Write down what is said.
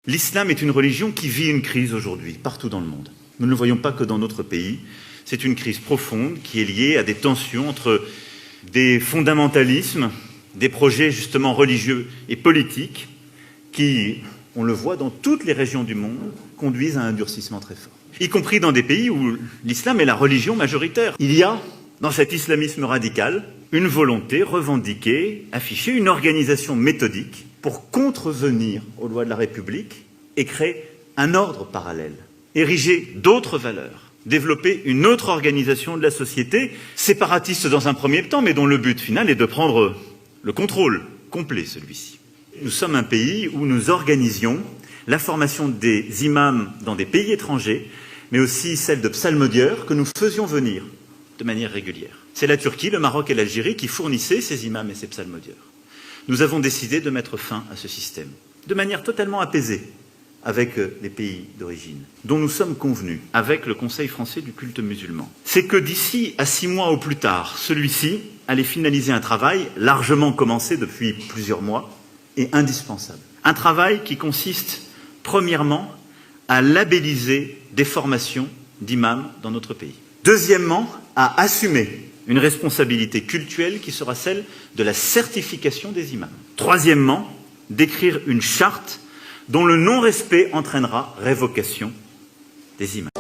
L'islam est une religion qui vit une crise aujourd'hui, partout dans le monde. Nous ne le voyons pas que dans notre pays. C'est une crise profonde qui est liée à des tensions entre des fondamentalismes, des projets justement religieux et politiques qui, on le voit dans toutes les régions du monde, conduisent à un durcissement très fort. Y compris dans des pays où l'islam est la religion majoritaire. Il y a, dans cet islamisme radical, une volonté revendiquée, affichée, une organisation méthodique pour contrevenir aux lois de la République et créer un ordre parallèle, ériger d'autres valeurs, développer une autre organisation de la société, séparatiste dans un premier temps, mais dont le but final est de prendre le contrôle complet, celui-ci. Nous sommes un pays où nous organisions la formation des imams dans des pays étrangers, mais aussi celle de psalmodieurs que nous faisions venir de manière régulière. C'est la Turquie, le Maroc et l'Algérie qui fournissaient ces imams et ces psalmodieurs. Nous avons décidé de mettre fin à ce système, de manière totalement apaisée, avec les pays d'origine, dont nous sommes convenus avec le Conseil français du culte musulman. C'est que d'ici à 6 mois au plus tard, celui-ci allait finaliser un travail largement commencé depuis plusieurs mois et indispensable. Un travail qui consiste, premièrement, à labelliser des formations d'imams dans notre pays. Deuxièmement, à assumer une responsabilité cultuelle qui sera celle de la certification des imams. Troisièmement, d'écrire une charte dont le non-respect entraînera révocation des imams.